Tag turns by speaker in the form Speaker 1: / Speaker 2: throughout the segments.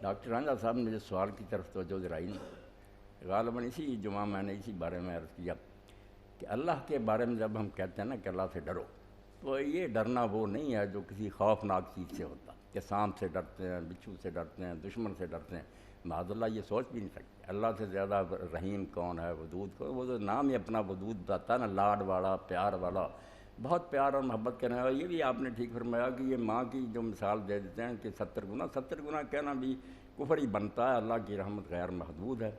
Speaker 1: Doctor Ranjha صاحب نے جو سوال کی طرف توجہ دلائی نا، غالباً اسی جمعہ میں نے اسی بارے میں عرض کیا کہ اللہ کے بارے میں جب ہم کہتے ہیں نا کہ اللہ سے ڈرو، تو یہ ڈرنا وہ نہیں ہے جو کسی خوفناک چیز سے ہوتا کہ سانپ سے ڈرتے ہیں، بچھو سے ڈرتے ہیں، دشمن سے ڈرتے ہیں۔ معاذ اللہ یہ سوچ بھی نہیں سکتے اللہ سے زیادہ رحیم کون ہے، ودود کون، وہ جو نام ہی اپنا ودود بتاتا ہے نا، لاڈ والا، پیار والا، بہت پیار اور محبت کرنے والا۔ یہ بھی آپ نے ٹھیک فرمایا کہ یہ ماں کی جو مثال دے دیتے ہیں کہ 70 گنا کہنا بھی کفر ہی بنتا ہے، اللہ کی رحمت غیر محدود ہے،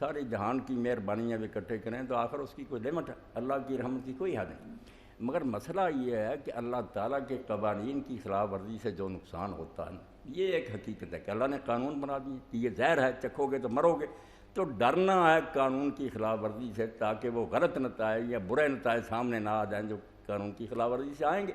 Speaker 1: ساری جہان کی مہربانیاں بھی اکٹھے کریں تو آخر اس کی کوئی لمٹ ہے، اللہ کی رحمت کی کوئی حد نہیں۔ مگر مسئلہ یہ ہے کہ اللہ تعالیٰ کے قوانین کی خلاف ورزی سے جو نقصان ہوتا ہے یہ ایک حقیقت ہے کہ اللہ نے قانون بنا دیے کہ یہ زہر ہے، چکھو گے تو مرو گے، تو ڈرنا ہے قانون کی خلاف ورزی سے تاکہ وہ غلط نتائج یا برے نتائج سامنے نہ آ جائیں جو قانون کی خلاف ورزی سے آئیں گے۔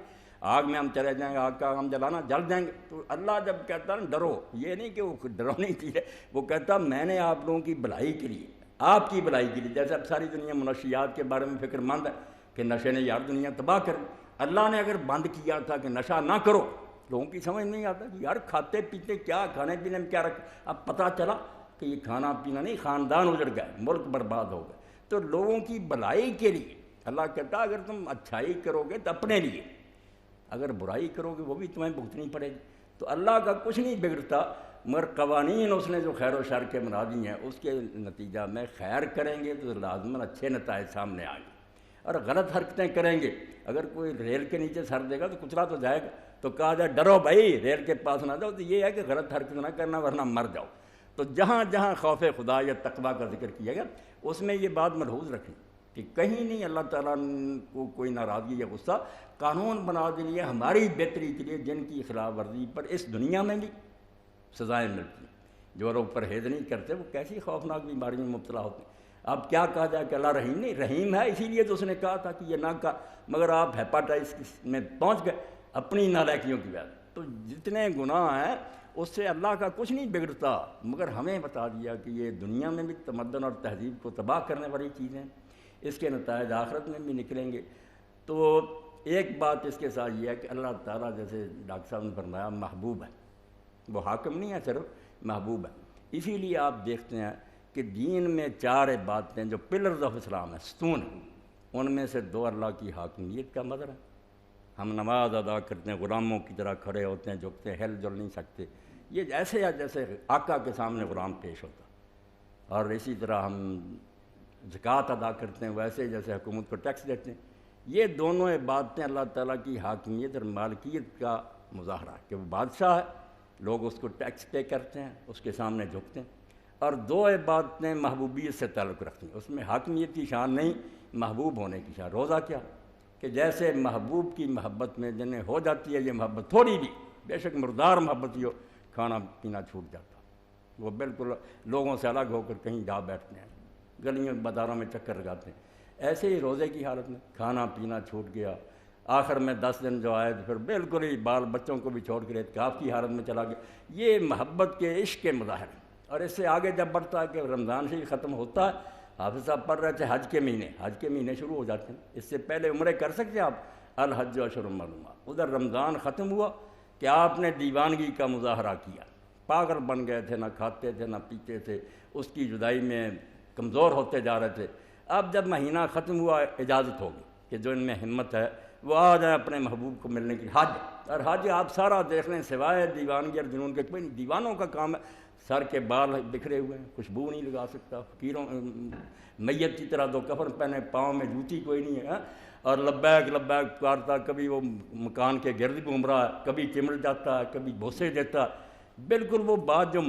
Speaker 1: آگ میں ہم چلے جائیں گے، آگ کا ہم جلانا، جل جائیں گے۔ تو اللہ جب کہتا ہے ڈرو، یہ نہیں کہ وہ ڈرونی چیز ہے، وہ کہتا میں نے آپ لوگوں کی بھلائی کے لیے، آپ کی بھلائی کے لیے، جیسے اب ساری دنیا منشیات کے بارے میں فکر مند ہے کہ نشے نے یار دنیا تباہ کر دی۔ اللہ نے اگر بند کیا تھا کہ نشہ نہ کرو، لوگوں کی سمجھ نہیں آتا کہ یار کھاتے پیتے کیا، کھانے پینے میں کیا رکھ، اب پتہ چلا کہ یہ کھانا پینا نہیں، خاندان اجڑ گئے، ملک برباد ہو گئے۔ تو لوگوں کی بھلائی کے لیے اللہ کہتا اگر تم اچھائی کرو گے تو اپنے لیے، اگر برائی کرو گے وہ بھی تمہیں بھگتنی پڑے گی۔ تو اللہ کا کچھ نہیں بگڑتا، مگر قوانین اس نے جو خیر و شر کے بنا دی ہیں اس کے نتیجہ میں خیر کریں گے تو لازماً اچھے نتائج سامنے آئیں گے، اور غلط حرکتیں کریں گے، اگر کوئی ریل کے نیچے سر دے گا تو کچلا تو جائے گا۔ تو کہا جائے ڈرو بھائی، ریل کے پاس نہ جاؤ، تو یہ ہے کہ غلط حرکت نہ کرنا ورنہ مر جاؤ۔ تو جہاں جہاں خوف خدا یا تقویٰ کا ذکر کیا گیا اس میں یہ بات ملحوظ رکھیں کہ کہیں نہیں اللہ تعالیٰ کو کوئی ناراضگی یا غصہ، قانون بنا دے ہماری بہتری کے لیے جن کی خلاف ورزی پر اس دنیا میں بھی سزائیں ملتی ہیں۔ جو لوگ پرہیز نہیں کرتے وہ کیسی خوفناک بیماری میں مبتلا ہوتے ہیں۔ اب کیا کہا جائے کہ اللہ رحیم نہیں، رحیم ہے اسی لیے تو اس نے کہا تھا کہ یہ نہ کہا، مگر آپ ہیپاٹائٹس میں پہنچ گئے اپنی نالائکیوں کی وجہ سے۔ تو جتنے گناہ ہیں اس سے اللہ کا کچھ نہیں بگڑتا، مگر ہمیں بتا دیا کہ یہ دنیا میں بھی تمدن اور تہذیب کو تباہ کرنے والی چیزیں، اس کے نتائج آخرت میں بھی نکلیں گے۔ تو ایک بات اس کے ساتھ یہ ہے کہ اللہ تعالیٰ جیسے ڈاکٹر صاحب نے فرمایا محبوب ہے، وہ حاکم نہیں ہے، صرف محبوب ہے۔ اسی لیے آپ دیکھتے ہیں کہ دین میں 4 باتیں جو پلرز آف اسلام ہیں، ستون ہیں، ان میں سے 2 اللہ کی حاکمیت کا مظہر ہے۔ ہم نماز ادا کرتے ہیں، غلاموں کی طرح کھڑے ہوتے ہیں، جھکتے ہیں، ہل جل نہیں سکتے، یہ ایسے ہے جیسے آقا کے سامنے غلام پیش ہوتا۔ اور اسی طرح ہم زکوٰۃ ادا کرتے ہیں ویسے جیسے حکومت کو ٹیکس دیتے ہیں۔ یہ دونوں باتیں اللہ تعالیٰ کی حاکمیت اور مالکیت کا مظاہرہ ہے کہ وہ بادشاہ ہے، لوگ اس کو ٹیکس پے کرتے ہیں، اس کے سامنے جھکتے ہیں۔ اور 2 باتیں محبوبیت سے تعلق رکھتی ہیں، اس میں حاکمیت کی شان نہیں، محبوب ہونے کی شان۔ روزہ کیا کہ جیسے محبوب کی محبت میں جنہیں ہو جاتی ہے یہ محبت تھوڑی بھی، بے شک مردار محبت ہی ہو، کھانا پینا چھوٹ جاتا، وہ بالکل لوگوں سے الگ ہو کر کہیں جا بیٹھتے ہیں، گلیوں بازاروں میں چکر لگاتے ہیں۔ ایسے ہی روزے کی حالت میں کھانا پینا چھوٹ گیا، آخر میں 10 دن جو آئے تو پھر بالکل ہی بال بچوں کو بھی چھوڑ کر اعتکاف کی حالت میں چلا گیا۔ یہ محبت کے عشق کے مظاہر ہیں۔ اور اس سے آگے جب بڑھتا ہے کہ رمضان سے ہی ختم ہوتا ہے، حافظ صاحب پڑھ رہے تھے حج کے مہینے شروع ہو جاتے ہیں، اس سے پہلے عمرے کر سکتے ہیں آپ، الحج اشہر معلومات۔ ادھر رمضان ختم ہوا کہ آپ نے دیوانگی کا مظاہرہ کیا، پاگل بن گئے تھے، نہ کھاتے تھے نہ پیتے تھے، اس کی جدائی میں کمزور ہوتے جا رہے تھے۔ اب جب مہینہ ختم ہوا اجازت ہوگی کہ جو ان میں ہمت ہے وہ آ جائیں اپنے محبوب کو ملنے کی۔ حج اور حج آپ سارا دیکھ لیں، سوائے دیوانگی اور جنون کے کوئی نہیں، دیوانوں کا کام ہے، سر کے بال بکھرے ہوئے ہیں، خوشبو نہیں لگا سکتا، فقیروں میت کی طرح 2 کفن پہنے، پاؤں میں جوتی کوئی نہیں ہے، اور لبیک لبیک پکارتا، کبھی وہ مکان کے گرد گھوم رہا ہے، کبھی چمڑ جاتا ہے، کبھی بوسے دیتا ہے، بالکل وہ بات جو